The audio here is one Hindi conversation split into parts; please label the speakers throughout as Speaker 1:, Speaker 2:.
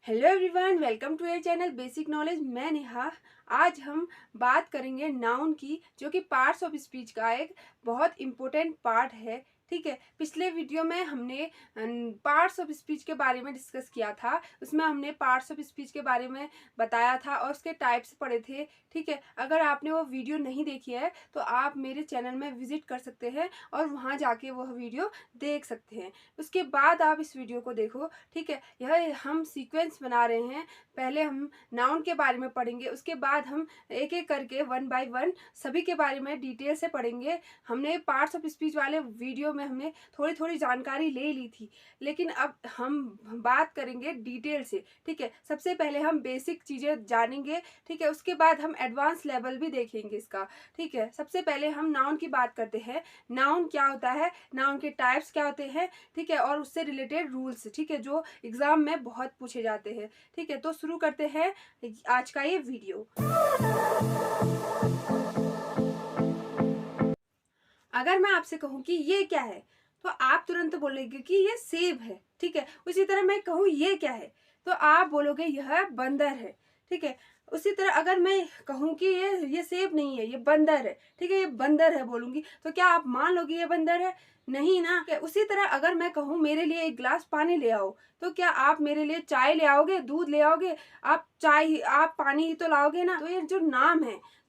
Speaker 1: Hello everyone, welcome to your channel basic knowledge. मैं नेहा। आज हम बात करेंगे नाउन की, जो कि पार्ट्स ऑफ स्पीच का एक बहुत इम्पोर्टेंट पार्ट है। ठीक है, पिछले वीडियो में हमने पार्ट्स ऑफ स्पीच के बारे में डिस्कस किया था। उसमें हमने पार्ट्स ऑफ स्पीच के बारे में बताया था और उसके टाइप्स पढ़े थे। ठीक है, अगर आपने वो वीडियो नहीं देखी है तो आप मेरे चैनल में विजिट कर सकते हैं और वहाँ जाके वह वीडियो देख सकते हैं। उसके बाद आप इस वीडियो को देखो। ठीक है, यह हम सीक्वेंस बना रहे हैं। पहले हम नाउन के बारे में पढ़ेंगे, उसके बाद हम एक एक करके वन बाय वन सभी के बारे में डिटेल से पढ़ेंगे। हमने पार्ट्स ऑफ स्पीच वाले वीडियो में हमने थोड़ी थोड़ी जानकारी ले ली थी, लेकिन अब हम बात करेंगे डिटेल से। ठीक है, सबसे पहले हम बेसिक चीज़ें जानेंगे। ठीक है, उसके बाद हम एडवांस लेवल भी देखेंगे इसका। ठीक है, सबसे पहले हम नाउन की बात करते हैं। नाउन क्या होता है, नाउन के टाइप्स क्या होते हैं, ठीक है, और उससे रिलेटेड रूल्स, ठीक है, जो एग्जाम में बहुत पूछे जाते हैं। ठीक है, तो शुरू करते हैं आज का ये वीडियो। अगर मैं आपसे कहूँ कि ये क्या है, तो आप तुरंत बोलेंगे कि ये सेब है। ठीक है, उसी तरह मैं कहूँ ये क्या है, तो आप बोलोगे यह बंदर है। ठीक है, उसी तरह अगर मैं कहूँ कि ये सेब नहीं है, ये बंदर है। ठीक है, ये बंदर है बोलूंगी, तो क्या आप मान लोगे ये बंदर है? नहीं ना। उसी तरह अगर मैं कहूँ मेरे लिए एक गिलास पानी ले आओ, तो क्या आप मेरे लिए चाय ले आओगे, दूध ले आओगे? आप पानी ही तो लाओगे ना। तो ये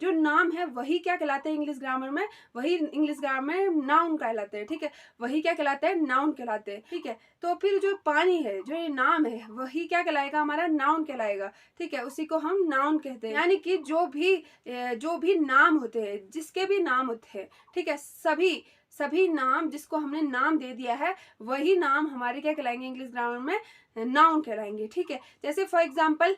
Speaker 1: जो नाम है वही क्या कहलाते हैं इंग्लिश ग्रामर में? वही इंग्लिश ग्रामर में नाउन कहलाते हैं। ठीक है, वही क्या कहलाते हैं? नाउन कहलाते हैं। ठीक है, तो फिर जो पानी है, जो ये नाम है, वही क्या कहलाएगा? हमारा नाउन कहलाएगा। ठीक है, उसी को हम नाउन कहते हैं। यानी कि जो भी नाम होते हैं, जिसके भी नाम होते हैं, ठीक है, सभी नाम जिसको हमने नाम दे दिया है, वही नाम हमारे क्या कहलाएंगे इंग्लिश ग्रामर में? नाउन कहलाएंगे। ठीक है, जैसे फॉर एग्जाम्पल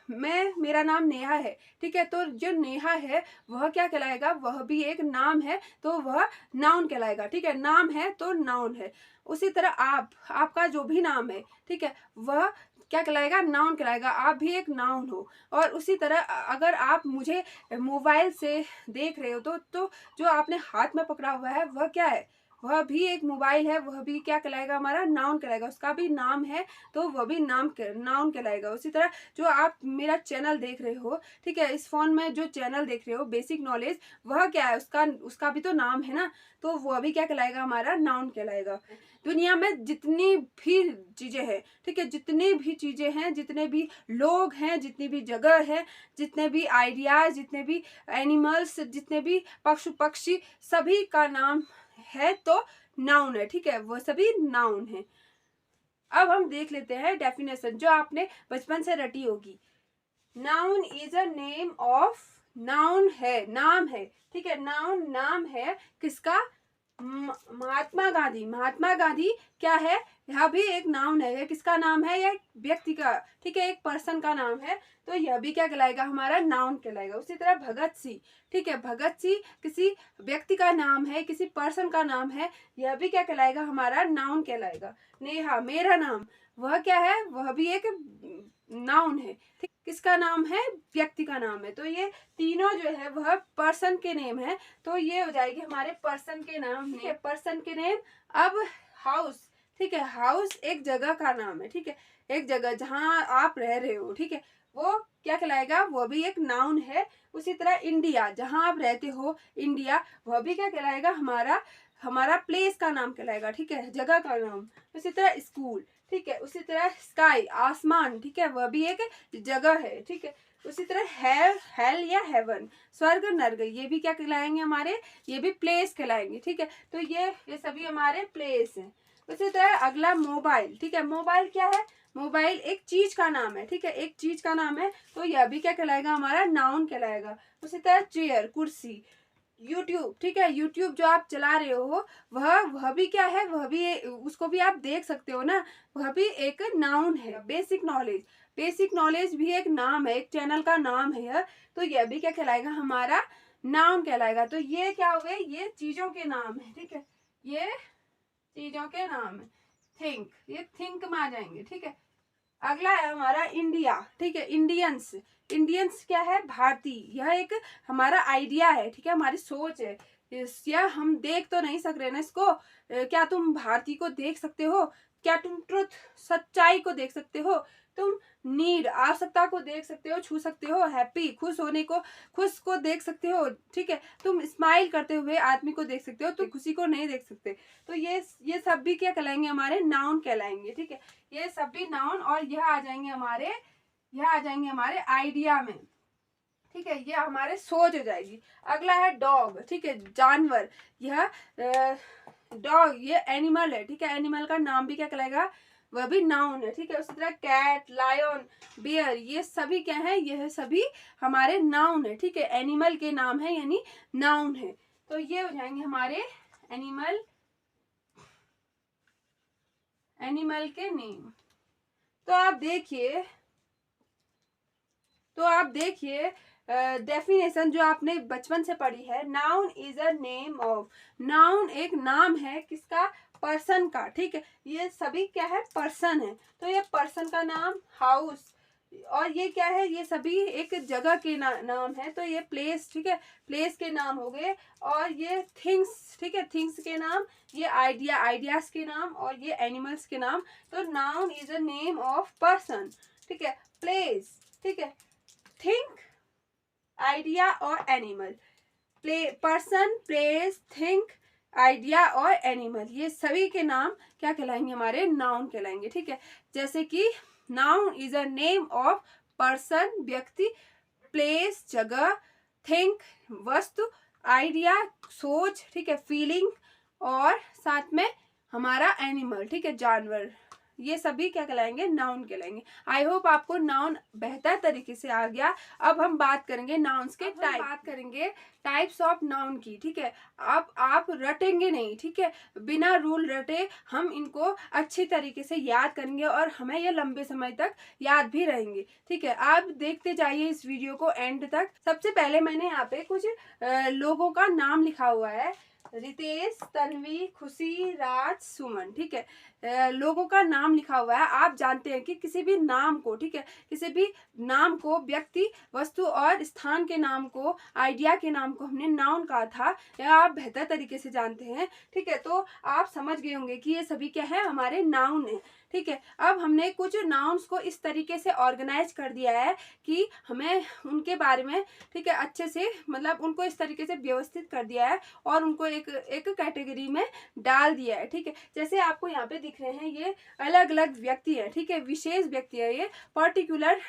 Speaker 1: मेरा नाम नेहा है। ठीक है, तो जो नेहा है वह क्या कहलाएगा? वह भी एक नाम है, तो वह नाउन कहलाएगा। ठीक है, नाम है तो नाउन है। उसी तरह आपका जो भी नाम है, ठीक है, वह क्या कहलाएगा? नाउन कहलाएगा। आप भी एक नाउन हो। और उसी तरह अगर आप मुझे मोबाइल से देख रहे हो, तो जो आपने हाथ में पकड़ा हुआ है वह क्या है? वह भी एक मोबाइल है, वह भी क्या कहलाएगा? हमारा नाउन कहलाएगा। उसका भी नाम है, तो वह भी नाउन कहलाएगा। उसी तरह जो आप मेरा चैनल देख रहे हो, ठीक है, इस फोन में जो चैनल देख रहे हो बेसिक नॉलेज, वह क्या है? उसका भी तो नाम है ना, तो वह भी क्या कहलाएगा? हमारा नाउन कहलाएगा। दुनिया में जितनी भी चीजें हैं, ठीक है, जितनी भी चीजें हैं, जितने भी लोग हैं, जितनी भी जगह है, जितने भी आइडियाज, जितने भी एनिमल्स, जितने भी पशु पक्षी, सभी का नाम है तो नाउन है। ठीक है, वो सभी नाउन है। अब हम देख लेते हैं डेफिनेशन, जो आपने बचपन से रटी होगी। Noun is a name of, noun है, नाम है। ठीक है, नाम है किसका? महात्मा गांधी क्या है? यह भी एक नाउन है। यह किसका नाम है? यह व्यक्ति का, ठीक है, एक पर्सन का नाम है, तो यह भी क्या कहलाएगा? हमारा नाउन कहलाएगा। उसी तरह भगत सिंह, ठीक है, भगत सिंह किसी व्यक्ति का नाम है, किसी पर्सन का नाम है, यह भी क्या कहलाएगा? हमारा नाउन कहलाएगा। नेहा मेरा नाम, वह क्या है? वह भी एक नाउन है। ठीक, किसका नाम है? व्यक्ति का नाम है। तो ये तीनों जो है वह पर्सन के नेम है, तो ये हो जाएगी हमारे पर्सन के नाम है, पर्सन के नेम। अब हाउस, ठीक है, हाउस एक जगह का नाम है। ठीक है, एक जगह जहाँ आप रह रहे हो, ठीक है, वो क्या कहलाएगा? वो भी एक नाउन है। उसी तरह इंडिया, जहाँ आप रहते हो, इंडिया, वह भी क्या कहलाएगा? हमारा प्लेस का नाम कहलाएगा। ठीक है, जगह का नाम। उसी तरह स्कूल, ठीक है, उसी तरह स्काई, आसमान, ठीक है, वह भी एक जगह है। ठीक है, उसी तरह हेल या हेवन, स्वर्ग नर्क, ये भी क्या कहलाएंगे? हमारे ये भी प्लेस कहलाएंगे। ठीक है, तो ये सभी हमारे प्लेस हैं। उसी तरह अगला मोबाइल, ठीक है, मोबाइल क्या है? मोबाइल एक चीज का नाम है। ठीक है, एक चीज का नाम है, तो यह भी क्या कहलाएगा? हमारा नाउन कहलाएगा। उसी तरह चेयर, कुर्सी, यूट्यूब, ठीक है, यूट्यूब जो आप चला रहे हो, वह भी क्या है? वह भी, उसको भी आप देख सकते हो ना, वह भी एक नाउन है। बेसिक नॉलेज भी एक नाम है, एक चैनल का नाम है यह, तो यह भी क्या कहलाएगा? हमारा नाउन कहलाएगा। तो ये क्या हो गए? ये चीजों के नाम है। ठीक है, ये चीजों के नाम है। ये थिंक में आ जाएंगे। ठीक है, अगला है हमारा इंडिया, ठीक है, इंडियंस क्या है? भारतीय, यह एक हमारा आइडिया है। ठीक है, हमारी सोच है। या हम देख तो नहीं सक रहे ना इसको, क्या तुम भारतीय को देख सकते हो? क्या तुम ट्रुथ सच्चाई को देख सकते हो? तुम नीड आवश्यकता को देख सकते हो, छू सकते हो। हैप्पी खुश होने को, खुश को देख सकते हो, ठीक है। तुम स्माइल करते हुए आदमी को देख सकते हो, तो खुशी को नहीं देख सकते। तो ये सब भी क्या कहलाएंगे? हमारे नाउन कहलाएंगे, ठीक है। ये सब भी नाउन, और यह आ जाएंगे हमारे आइडिया में, ठीक है। ये हमारे सोच हो जाएगी। अगला है डॉग, ठीक है, जानवर। यह डॉग ये एनिमल है, ठीक है। एनिमल का नाम भी क्या कहलाएगा? वह भी नाउन है, ठीक है। उसी तरह कैट, लायन, बियर, ये सभी क्या है? यह सभी हमारे नाउन है, ठीक है। एनिमल के नाम है यानी नाउन है। तो ये हो जाएंगे हमारे एनिमल के नेम। तो आप देखिए डेफिनेशन जो आपने बचपन से पढ़ी है, noun is a name of. Noun एक नाम है किसका? पर्सन का, ठीक है। ये सभी क्या है? पर्सन है। तो ये पर्सन का नाम हाउस, और ये क्या है? ये सभी एक जगह के नाम है। तो ये प्लेस, ठीक है, प्लेस के नाम हो गए। और ये थिंग्स, ठीक है, थिंग्स के नाम। ये आइडियाज के नाम, और ये एनिमल्स के नाम। तो noun is a name of person, ठीक है, प्लेस, ठीक है, थिंक, आइडिया और animal. Person, place, think, idea और एनिमल, ये सभी के नाम क्या कहलाएंगे? हमारे नाउन कहलाएंगे, ठीक है। जैसे कि noun is a name of person व्यक्ति, प्लेस जगह, थिंक वस्तु, आइडिया सोच, ठीक है, फीलिंग, और साथ में हमारा एनिमल, ठीक है, जानवर। ये सभी क्या कहलाएंगे? नाउन कहलाएंगे। आई होप आपको नाउन बेहतर तरीके से आ गया। अब हम बात करेंगे नाउन्स के टाइप, बात करेंगे टाइप्स ऑफ नाउन की, ठीक है। अब आप रटेंगे नहीं, ठीक है, बिना रूल रटे हम इनको अच्छी तरीके से याद करेंगे, और हमें ये लंबे समय तक याद भी रहेंगे, ठीक है। आप देखते जाइए इस वीडियो को एंड तक। सबसे पहले मैंने यहाँ पे कुछ लोगों का नाम लिखा हुआ है, रितेश, तन्वी, खुशी, राज, सुमन, ठीक है। लोगों का नाम लिखा हुआ है। आप जानते हैं कि किसी भी नाम को, ठीक है, किसी भी नाम को, व्यक्ति, वस्तु और स्थान के नाम को, आइडिया के नाम को हमने नाउन कहा था, यह आप बेहतर तरीके से जानते हैं, ठीक है। तो आप समझ गए होंगे कि ये सभी क्या है? हमारे नाउन है, ठीक है। अब हमने कुछ नाउन्स को इस तरीके से ऑर्गेनाइज कर दिया है कि हमें उनके बारे में, ठीक है, अच्छे से, मतलब उनको इस तरीके से व्यवस्थित कर दिया है, और उनको एक कैटेगरी में डाल दिया है, ठीक है। जैसे आपको यहाँ पे दिख रहे हैं, ये अलग अलग व्यक्ति है, ठीक है, विशेष व्यक्ति है, ये पर्टिकुलर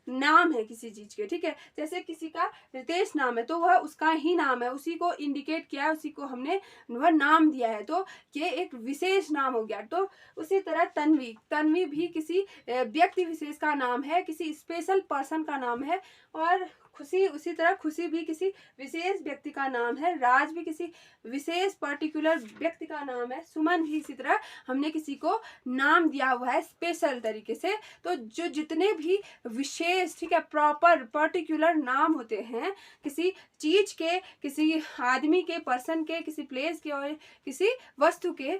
Speaker 1: नाम है किसी चीज के, ठीक है। जैसे किसी का रितेश नाम है, तो वह उसका ही नाम है, उसी को इंडिकेट किया है, उसी को हमने वह नाम दिया है, तो ये एक विशेष नाम हो गया। तो उसी तरह तन्वी भी किसी व्यक्ति विशेष का नाम है, किसी स्पेशल पर्सन का नाम है। और खुशी, उसी तरह खुशी भी किसी विशेष व्यक्ति का नाम है। राज भी किसी विशेष पर्टिकुलर व्यक्ति का नाम है। सुमन भी इसी तरह हमने किसी को नाम दिया हुआ है स्पेशल तरीके से। तो जो जितने भी विशेष, ठीक है, प्रॉपर पर्टिकुलर नाम होते हैं किसी चीज के, किसी आदमी के, पर्सन के, किसी प्लेस के और किसी वस्तु के,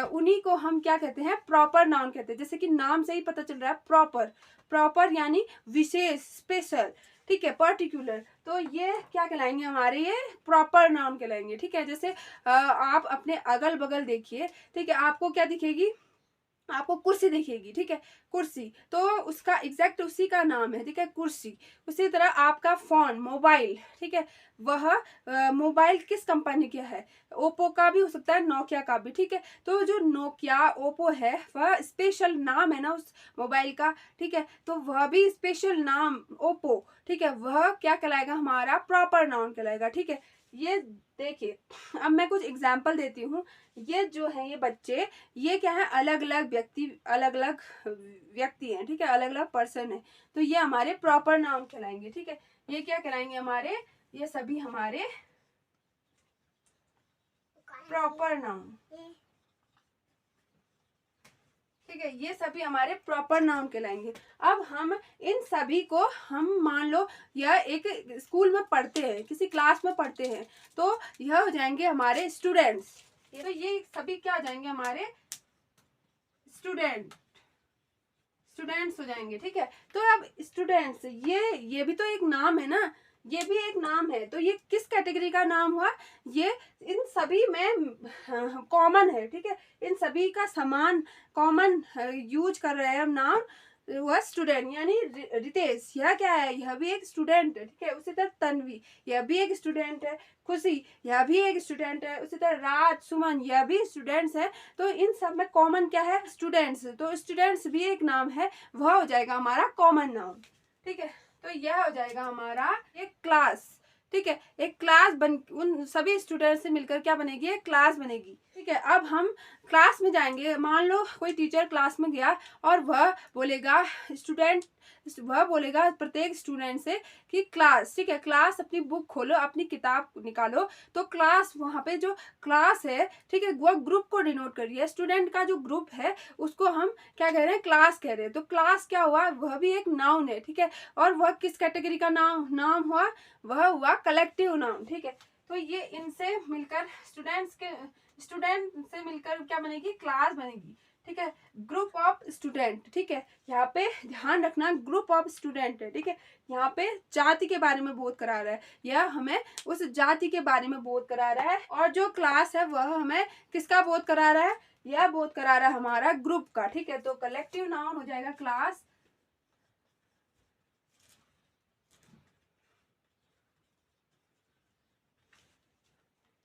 Speaker 1: उन्हीं को हम क्या कहते हैं? प्रॉपर नाउन कहते हैं। जैसे कि नाम से ही पता चल रहा है, प्रॉपर यानी विशेष, स्पेशल, ठीक है, पर्टिकुलर। तो ये क्या कहलाएंगे? हमारे ये प्रॉपर नाउन कहलाएंगे, ठीक है। जैसे आप अपने अगल बगल देखिए, ठीक है, आपको क्या दिखेगी? आपको कुर्सी दिखेगी, ठीक है, कुर्सी, तो उसका एग्जैक्ट उसी का नाम है, ठीक है, कुर्सी। उसी तरह आपका फोन, मोबाइल, ठीक है, वह मोबाइल किस कंपनी का है? ओप्पो का भी हो सकता है, नोकिया का भी, ठीक है। तो जो नोकिया, ओप्पो है, वह स्पेशल नाम है ना उस मोबाइल का, ठीक है। तो वह भी स्पेशल नाम ओप्पो, ठीक है, वह क्या कहलाएगा? हमारा प्रॉपर नाउन कहलाएगा, ठीक है। ये देखिए, अब मैं कुछ एग्जाम्पल देती हूँ। ये जो है ये बच्चे, ये क्या है? अलग अलग व्यक्ति हैं, ठीक है, अलग अलग पर्सन है। तो ये हमारे प्रॉपर नाउन कहलाएंगे, ठीक है। ये क्या कहलाएंगे? हमारे, ये सभी हमारे प्रॉपर नाउन, ठीक है, ये सभी हमारे प्रॉपर नाउन कहलाएंगे। अब हम इन सभी को, हम मान लो यह एक स्कूल में पढ़ते हैं, किसी क्लास में पढ़ते हैं, तो यह हो जाएंगे हमारे स्टूडेंट्स। तो ये सभी क्या हो जाएंगे? हमारे स्टूडेंट, स्टूडेंट्स हो जाएंगे, ठीक है। तो अब स्टूडेंट्स, ये भी तो एक नाम है ना, ये भी एक नाम है, तो ये किस कैटेगरी का नाम हुआ? ये इन सभी में कॉमन है, ठीक है, इन सभी का समान कॉमन यूज कर रहे हैं हम नाम, वह स्टूडेंट, यानी रितेश, यह क्या है? यह भी एक स्टूडेंट है, ठीक है। उसी तरह तन्वी, यह भी एक स्टूडेंट है। खुशी, यह भी एक स्टूडेंट है। उसी तरह राज, सुमन, यह भी स्टूडेंट्स है। तो इन सब में कॉमन क्या है? स्टूडेंट्स। तो स्टूडेंट्स भी एक नाम है, वह हो जाएगा हमारा कॉमन नाउन, ठीक है। तो यह हो जाएगा हमारा एक क्लास, ठीक है। एक क्लास उन सभी स्टूडेंट से मिलकर क्या बनेगी? एक क्लास बनेगी, ठीक है। अब हम क्लास में जाएंगे, मान लो कोई टीचर क्लास में गया और वह बोलेगा प्रत्येक स्टूडेंट से कि क्लास, ठीक है, क्लास अपनी बुक खोलो, अपनी किताब निकालो। तो क्लास, वहाँ पे जो क्लास है, ठीक है, वह ग्रुप को डिनोट कर रही है। स्टूडेंट का जो ग्रुप है उसको हम क्या कह रहे हैं? क्लास कह रहे हैं। तो क्लास क्या हुआ? वह भी एक नाउन है, ठीक है। और वह किस कैटेगरी का नाम हुआ? वह हुआ कलेक्टिव नाउन, ठीक है। तो ये इनसे मिलकर स्टूडेंट से मिलकर क्या बनेगी? क्लास बनेगी, ठीक है। ग्रुप ऑफ स्टूडेंट, ठीक है, यहाँ पे ध्यान रखना, ग्रुप ऑफ स्टूडेंट है, ठीक है। यहाँ पे जाति के बारे में बोध करा रहा है, यह हमें उस जाति के बारे में बोध करा रहा है। और जो क्लास है वह हमें किसका बोध करा रहा है? यह बोध करा रहा है हमारा ग्रुप का, ठीक है। तो कलेक्टिव नाउन हो जाएगा क्लास।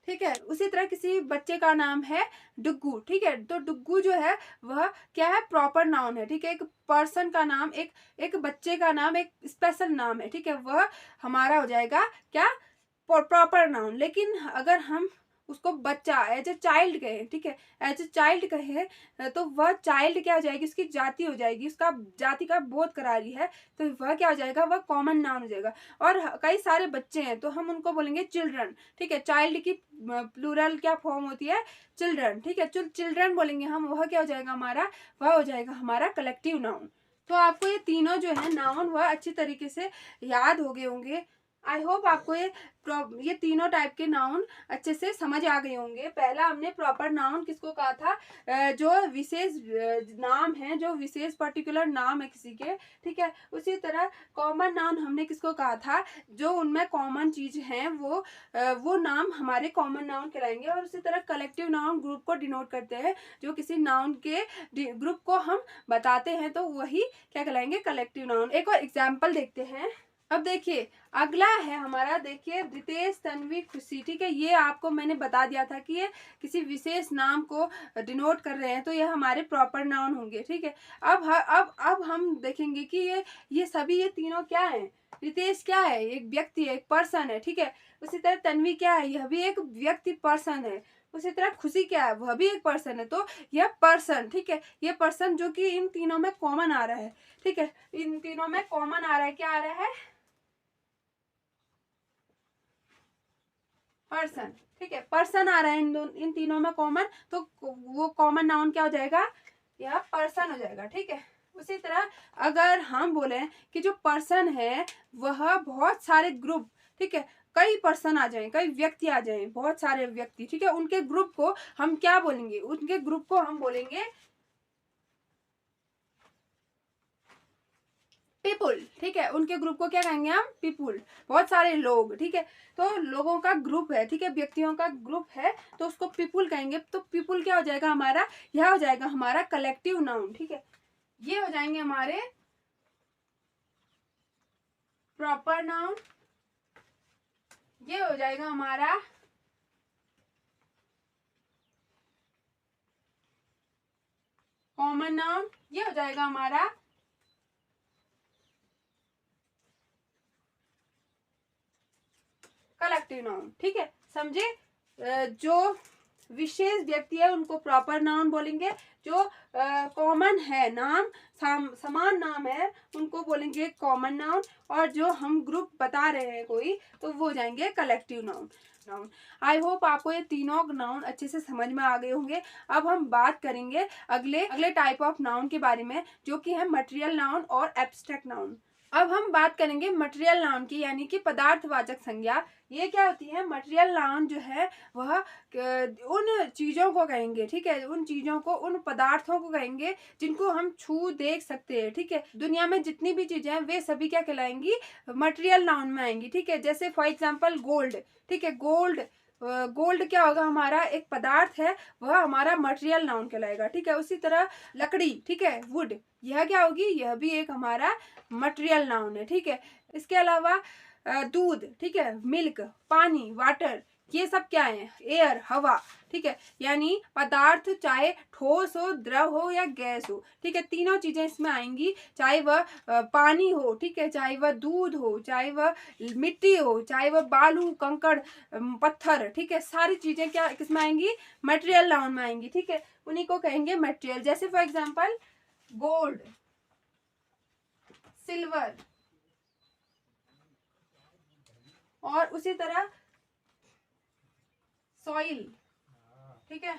Speaker 1: ठीक है। उसी तरह किसी बच्चे का नाम है डुग्गू, ठीक है। तो डुग्गू जो है वह क्या है? प्रॉपर नाउन है, ठीक है। एक पर्सन का नाम, एक बच्चे का नाम, एक स्पेशल नाम है, ठीक है। वह हमारा हो जाएगा क्या? Proper noun. लेकिन अगर हम उसको बच्चा, एज ए चाइल्ड कहे, ठीक है, एज ए चाइल्ड कहे, तो वह चाइल्ड क्या हो जाएगी? उसकी जाति हो जाएगी, उसका जाति का बोध करा रही है, तो वह क्या हो जाएगा? वह कॉमन नाउन हो जाएगा। और कई सारे बच्चे हैं तो हम उनको बोलेंगे चिल्ड्रन, ठीक है। चाइल्ड की प्लूरल क्या फॉर्म होती है? चिल्ड्रन, ठीक है। चिल्ड्रन बोलेंगे हम, वह क्या हो जाएगा हमारा? वह हो जाएगा हमारा कलेक्टिव नाउन। तो आपको ये तीनों जो है नाउन वह अच्छी तरीके से याद हो गए होंगे। आई होप आपको ये तीनों टाइप के नाउन अच्छे से समझ आ गए होंगे। पहला हमने प्रॉपर नाउन किसको कहा था? जो विशेष नाम है, जो विशेष पर्टिकुलर नाम है किसी के, ठीक है। उसी तरह कॉमन नाउन हमने किसको कहा था? जो उनमें कॉमन चीज है वो नाम हमारे कॉमन नाउन कहलाएंगे। और उसी तरह कलेक्टिव नाउन ग्रुप को डिनोट करते हैं, जो किसी नाउन के ग्रुप को हम बताते हैं, तो वही क्या कहलाएंगे? Collective noun. एक और एग्जाम्पल देखते हैं। अब देखिए अगला है हमारा, देखिए रितेश, तन्वी, खुशी, ठीक है। ये आपको मैंने बता दिया था कि ये किसी विशेष नाम को डिनोट कर रहे हैं, तो ये हमारे प्रॉपर नाउन होंगे, ठीक है। अब हम देखेंगे कि ये सभी, ये तीनों क्या है? रितेश क्या है? एक व्यक्ति है, एक पर्सन है, ठीक है। उसी तरह तन्वी क्या है? यह भी एक व्यक्ति, पर्सन है। उसी तरह खुशी क्या है? वह भी एक पर्सन है। तो यह पर्सन, ठीक है, ये पर्सन जो कि इन तीनों में कॉमन आ रहा है, ठीक है। इन तीनों में कॉमन आ रहा है, क्या आ रहा है? पर्सन, ठीक है, पर्सन आ रहा है इन तीनों में कॉमन, तो वो कॉमन नाउन क्या हो जाएगा? यह पर्सन हो जाएगा, ठीक है। उसी तरह अगर हम बोले कि जो पर्सन है वह बहुत सारे ग्रुप, ठीक है, कई पर्सन आ जाएं, कई व्यक्ति आ जाएं, बहुत सारे व्यक्ति, ठीक है, उनके ग्रुप को हम क्या बोलेंगे? उनके ग्रुप को हम बोलेंगे पीपुल, ठीक है। उनके ग्रुप को क्या कहेंगे हम? पीपुल, बहुत सारे लोग, ठीक है। तो लोगों का ग्रुप है, ठीक है, व्यक्तियों का ग्रुप है, तो उसको पीपुल कहेंगे। तो पीपुल क्या हो जाएगा हमारा? यह हो जाएगा हमारा कलेक्टिव नाउन, ठीक है। ये हो जाएंगे हमारे प्रॉपर नाउन, ये हो जाएगा हमारा कॉमन नाउन, ये हो जाएगा हमारा कलेक्टिव नाउन, ठीक है। समझे? जो विशेष व्यक्ति है उनको प्रॉपर नाउन बोलेंगे, जो कॉमन है नाम, समान नाम है, उनको बोलेंगे कॉमन नाउन, और जो हम ग्रुप बता रहे हैं कोई, तो वो हो जाएंगे कलेक्टिव नाउन। आई होप आपको ये तीनों नाउन अच्छे से समझ में आ गए होंगे। अब हम बात करेंगे अगले टाइप ऑफ नाउन के बारे में, जो कि है मटेरियल नाउन और एब्स्ट्रैक्ट नाउन। अब हम बात करेंगे मटेरियल नाउन की, यानी कि पदार्थवाचक संज्ञा। ये क्या होती है? मटेरियल नाउन जो है वह उन चीज़ों को कहेंगे, ठीक है, उन चीज़ों को, उन पदार्थों को कहेंगे जिनको हम छू देख सकते हैं, ठीक है। दुनिया में जितनी भी चीज़ें हैं वे सभी क्या कहलाएंगी? मटेरियल नाउन में आएंगी, ठीक है। जैसे फॉर एग्जाम्पल गोल्ड, ठीक है, गोल्ड, गोल्ड क्या होगा? हमारा एक पदार्थ है, वह हमारा मटेरियल नाउन कहलाएगा, ठीक है। उसी तरह लकड़ी, ठीक है, वुड, यह क्या होगी? यह भी एक हमारा मटेरियल नाउन है, ठीक है। इसके अलावा दूध, ठीक है, मिल्क, पानी, वाटर, ये सब क्या है? एयर, हवा, ठीक है। यानी पदार्थ चाहे ठोस हो, द्रव हो या गैस हो, ठीक है, तीनों चीजें इसमें आएंगी। चाहे वह पानी हो, ठीक है, चाहे वह दूध हो, चाहे वह मिट्टी हो, चाहे वह बालू, कंकड़, पत्थर, ठीक है, सारी चीजें क्या किसमें आएंगी? मटेरियल नाउन में आएंगी, ठीक है। उन्हीं को कहेंगे मटेरियल। जैसे फॉर एग्जाम्पल गोल्ड, सिल्वर, और उसी तरह सॉइल, ठीक है,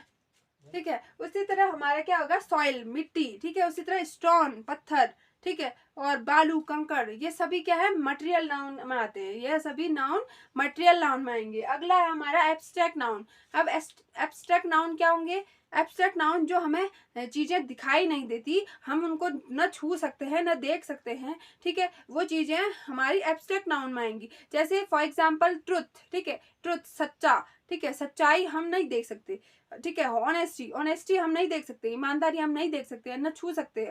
Speaker 1: ठीक है। उसी तरह हमारा क्या होगा? सॉइल, मिट्टी, ठीक है। उसी तरह स्टोन, पत्थर, ठीक है, और बालू, कंकड़, ये सभी क्या है? मटेरियल नाउन में आते हैं। यह सभी नाउन मटेरियल नाउन में आएंगे। अगला है हमारा एब्स्ट्रैक्ट नाउन। अब एब्स्ट्रैक्ट नाउन क्या होंगे? एब्स्ट्रैक्ट नाउन जो हमें चीज़ें दिखाई नहीं देती, हम उनको न छू सकते हैं न देख सकते हैं, ठीक है, वो चीज़ें हमारी एब्स्ट्रैक्ट नाउन में आएंगी। जैसे फॉर एग्जाम्पल ट्रुथ, ठीक है, ट्रुथ, सच्चा, ठीक है, सच्चाई हम नहीं देख सकते, ठीक है। ऑनेस्टी, ऑनेस्टी हम नहीं देख सकते, ईमानदारी हम नहीं देख सकते, न छू सकते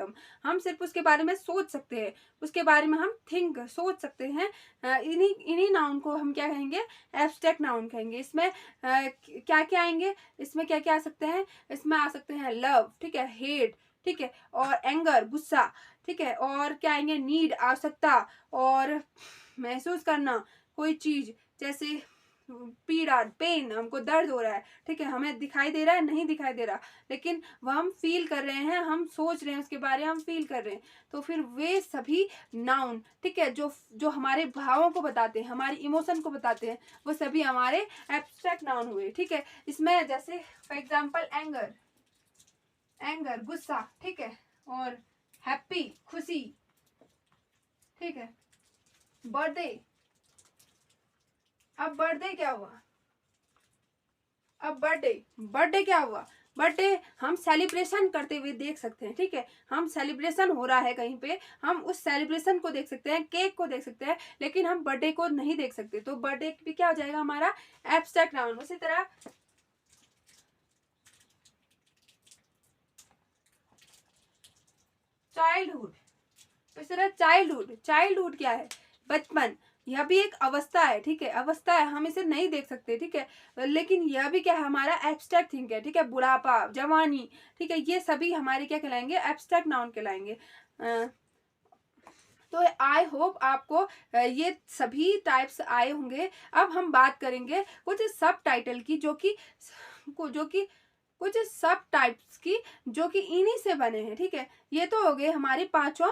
Speaker 1: हम सिर्फ उसके बारे में सोच सकते हैं, उसके बारे में हम थिंक, सोच सकते हैं। इन्हीं इन्हीं नाउन को हम क्या कहेंगे? एब्स्ट्रैक्ट नाउन कहेंगे। इसमें क्या क्या आएंगे? इसमें क्या क्या आ सकते हैं? इसमें आ सकते हैं लव, ठीक है, हेट, ठीक है, और एंगर, गुस्सा, ठीक है, और क्या आएंगे? नीड, आवश्यकता, और महसूस करना कोई चीज, जैसे पीड़ा, पेन, हमको दर्द हो रहा है, ठीक है, हमें दिखाई दे रहा है, नहीं दिखाई दे रहा, लेकिन वह हम फील कर रहे हैं, हम सोच रहे हैं उसके बारे में, हम फील कर रहे हैं। तो फिर वे सभी नाउन, ठीक है, जो जो हमारे भावों को बताते हैं, हमारी इमोशन को बताते हैं, वो सभी हमारे एब्स्ट्रैक्ट नाउन हुए, ठीक है। इसमें जैसे फॉर एग्जाम्पल एंगर, एंगर, गुस्सा, ठीक है, और हैप्पी, खुशी, ठीक है, बर्थडे। अब बर्थडे क्या हुआ? अब बर्थडे, बर्थडे क्या हुआ? बर्थडे हम सेलिब्रेशन करते हुए देख सकते हैं, ठीक है, हम सेलिब्रेशन हो रहा है कहीं पे, हम उस सेलिब्रेशन को देख सकते हैं, केक को देख सकते हैं, लेकिन हम बर्थडे को नहीं देख सकते। तो बर्थडे भी क्या हो जाएगा? हमारा एब्स्ट्रैक्ट नाउन। उसी तरह चाइल्डहुड, इस तरह चाइल्डहुड, चाइल्डहुड क्या है? बचपन, यह भी एक अवस्था है, ठीक है, अवस्था है, हम इसे नहीं देख सकते, ठीक है, लेकिन यह भी क्या है? हमारा एब्स्ट्रैक्ट थिंग है, ठीक है। बुढ़ापा, जवानी, ठीक है, ये सभी हमारे क्या कहलाएंगे? एब्स्ट्रैक्ट नाउन कहलाएंगे। तो आई होप आपको ये सभी टाइप्स आए होंगे। अब हम बात करेंगे कुछ सब टाइटल की, जो कि कुछ सब टाइप्स की जो कि इन्हीं से बने हैं, ठीक है। ये तो हो गए हमारे पांचों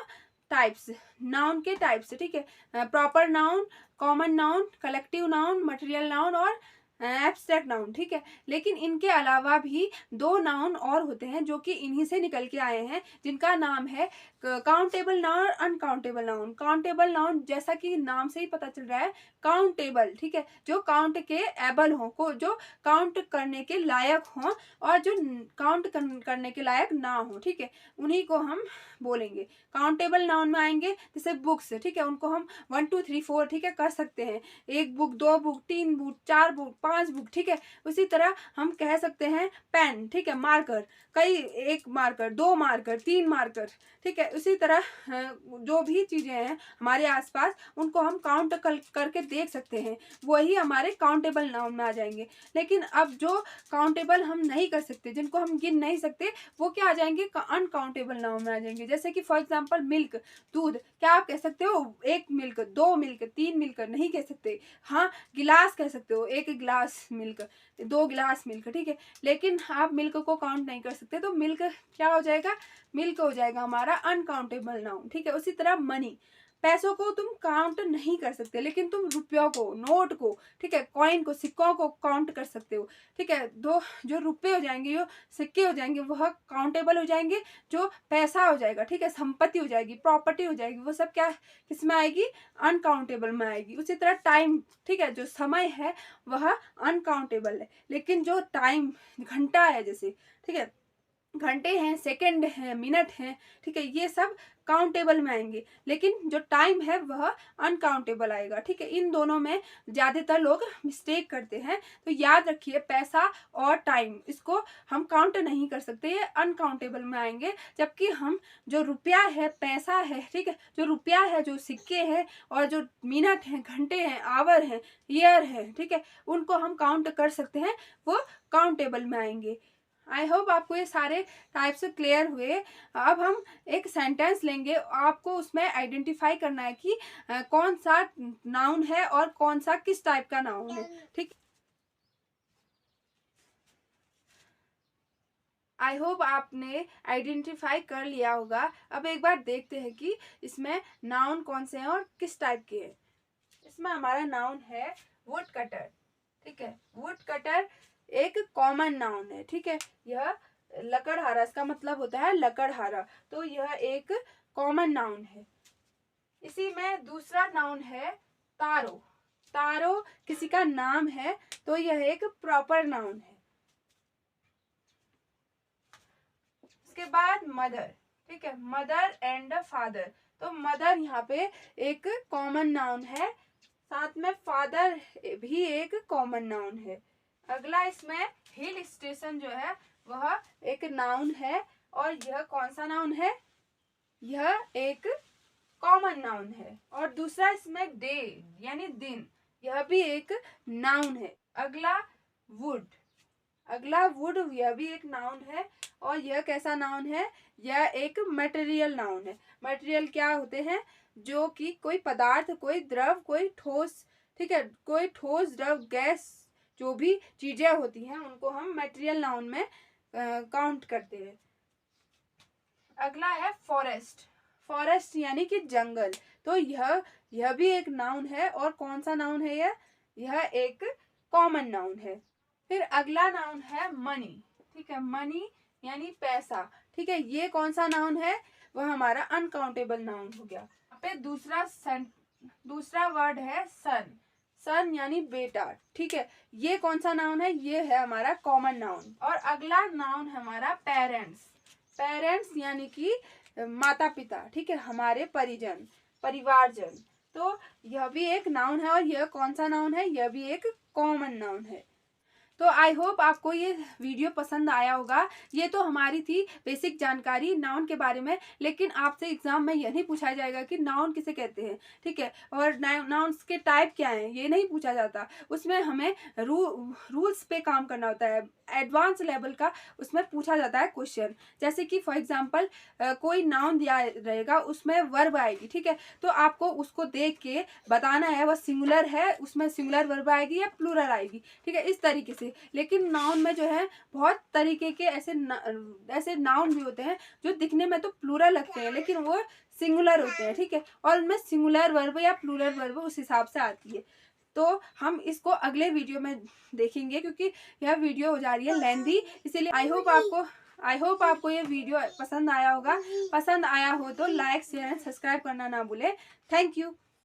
Speaker 1: टाइप्स, नाउन के टाइप्स, ठीक है। Proper noun, common noun, collective noun, material noun और एब्स्ट्रैक्ट नाउन, ठीक है। लेकिन इनके अलावा भी दो नाउन और होते हैं जो कि इन्हीं से निकल के आए हैं, जिनका नाम है काउंटेबल नाउन और अनकाउंटेबल नाउन। काउंटेबल नाउन जैसा कि नाम से ही पता चल रहा है, काउंटेबल, ठीक है, जो काउंट के एबल हो, को जो काउंट करने के लायक हो, और जो काउंट करने के लायक ना हो, ठीक है, उन्हीं को हम बोलेंगे। काउंटेबल नाउन में आएंगे जैसे बुक्स, ठीक है, उनको हम 1 2 3 4, ठीक है, कर सकते हैं, एक बुक, दो बुक, तीन बुक, चार बुक, पांच बुक, ठीक है। उसी तरह हम कह सकते हैं पेन, ठीक है, मार्कर, कई, एक मार्कर, दो मार्कर, तीन मार्कर, ठीक है। उसी तरह जो भी चीजें हैं हमारे आसपास, उनको हम काउंट करके देख सकते हैं, वही हमारे काउंटेबल नाउन में आ जाएंगे। लेकिन अब जो काउंटेबल हम नहीं कर सकते, जिनको हम गिन नहीं सकते, वो क्या आ जाएंगे? अनकाउंटेबल नाउन में आ जाएंगे। जैसे कि फॉर एग्जाम्पल मिल्क, दूध, क्या आप कह सकते हो एक मिल्क, दो मिल्क, तीन मिल्क? नहीं कह सकते। हाँ, गिलास कह सकते हो, एक गिलास मिल्क, दो गिलास मिल्क, ठीक है, लेकिन आप मिल्क को काउंट नहीं कर सकते। तो मिल्क क्या हो जाएगा? मिल्क हो जाएगा हमारा अनकाउंटेबल नाउन, ठीक है। उसी तरह मनी, पैसों को तुम काउंट नहीं कर सकते, लेकिन तुम रुपयों को, नोट को, ठीक है, कॉइन को, सिक्कों को काउंट कर सकते हो, ठीक है। दो जो रुपये हो जाएंगे, जो सिक्के हो जाएंगे, वह काउंटेबल हो जाएंगे। जो पैसा हो जाएगा, ठीक है, संपत्ति हो जाएगी, प्रॉपर्टी हो जाएगी, वो सब क्या किसमें आएगी, अनकाउंटेबल में आएगी। उसी तरह टाइम, ठीक है, जो समय है वह अनकाउंटेबल है, लेकिन जो टाइम घंटा है जैसे, ठीक है, घंटे हैं, सेकंड हैं, मिनट हैं, ठीक है, ये सब काउंटेबल में आएंगे, लेकिन जो टाइम है वह अनकाउंटेबल आएगा, ठीक है। इन दोनों में ज़्यादातर लोग मिस्टेक करते हैं। तो याद रखिए, पैसा और टाइम, इसको हम काउंट नहीं कर सकते, ये अनकाउंटेबल में आएंगे। जबकि हम जो रुपया है, पैसा है, ठीक है, जो रुपया है, जो सिक्के हैं, और जो मिनट हैं, घंटे हैं, आवर हैं, ईयर है, ठीक है, उनको हम काउंट कर सकते हैं, वो काउंटेबल में आएंगे। आई होप आपको ये सारे टाइप्स क्लियर हुए। अब हम एक सेंटेंस लेंगे, आपको उसमें आइडेंटिफाई करना है कि कौन सा नाउन है और कौन सा किस टाइप का नाउन है, ठीक। आई होप आपने आइडेंटिफाई कर लिया होगा। अब एक बार देखते हैं कि इसमें नाउन कौन से हैं और किस टाइप के हैं। इसमें हमारा नाउन है वुड कटर, ठीक है। वुड कटर एक कॉमन नाउन है, ठीक है। यह लकड़हारा, इसका मतलब होता है लकड़हारा, तो यह एक कॉमन नाउन है। इसी में दूसरा नाउन है तारो। तारो किसी का नाम है, तो यह एक प्रॉपर नाउन है। उसके बाद मदर, ठीक है, मदर एंड फादर, तो मदर यहाँ पे एक कॉमन नाउन है, साथ में फादर भी एक कॉमन नाउन है। अगला इसमें हिल स्टेशन जो है वह एक नाउन है, और यह कौन सा नाउन है, यह एक कॉमन नाउन है। और दूसरा इसमें डे यानी दिन, यह भी एक नाउन है। अगला वुड, यह भी एक नाउन है, और यह कैसा नाउन है, यह एक मटेरियल नाउन है। मटेरियल क्या होते हैं, जो कि कोई पदार्थ, कोई द्रव, कोई ठोस, ठीक है, कोई ठोस, द्रव, गैस, जो भी चीजें होती हैं उनको हम मटेरियल नाउन में काउंट करते हैं। अगला है फॉरेस्ट यानी कि जंगल, तो यह भी एक नाउन है, और कौन सा नाउन है यह एक कॉमन नाउन है। फिर अगला नाउन है मनी, ठीक है, मनी यानी पैसा, ठीक है, ये कौन सा नाउन है, वह हमारा अनकाउंटेबल नाउन हो गया। यहाँ पे दूसरा वर्ड है सन यानी बेटा, ठीक है, ये कौन सा नाउन है, ये है हमारा कॉमन नाउन। और अगला नाउन है हमारा पेरेंट्स यानी कि माता पिता, ठीक है, हमारे परिवारजन, तो यह भी एक नाउन है, और यह कौन सा नाउन है, यह भी एक कॉमन नाउन है। तो आई होप आपको ये वीडियो पसंद आया होगा। ये तो हमारी थी बेसिक जानकारी नाउन के बारे में, लेकिन आपसे एग्जाम में यह नहीं पूछा जाएगा कि नाउन किसे कहते हैं, ठीक है, और नाउन्स के टाइप क्या हैं, ये नहीं पूछा जाता। उसमें हमें रूल्स पे काम करना होता है, एडवांस लेवल का उसमें पूछा जाता है क्वेश्चन। जैसे कि फॉर एग्जाम्पल कोई नाउन दिया रहेगा, उसमें वर्ब आएगी, ठीक है, तो आपको उसको देख के बताना है वह सिंगुलर है, उसमें सिंगुलर वर्ब आएगी या प्लूरल आएगी, ठीक है, इस तरीके से। लेकिन नाउन में जो है बहुत तरीके के ऐसे नाउन भी होते हैं जो दिखने में तो प्लूरल लगते हैं, लेकिन वो सिंगुलर होते हैं, ठीक है, और उनमें सिंगुलर वर्ब या प्लूरल वर्ब उस हिसाब से आती है। तो हम इसको अगले वीडियो में देखेंगे, क्योंकि यह वीडियो हो जा रही है लेंथी, इसीलिए आई होप आपको ये वीडियो पसंद आया होगा। पसंद आया हो तो लाइक, शेयर एंड सब्सक्राइब करना ना भूले। Thank you.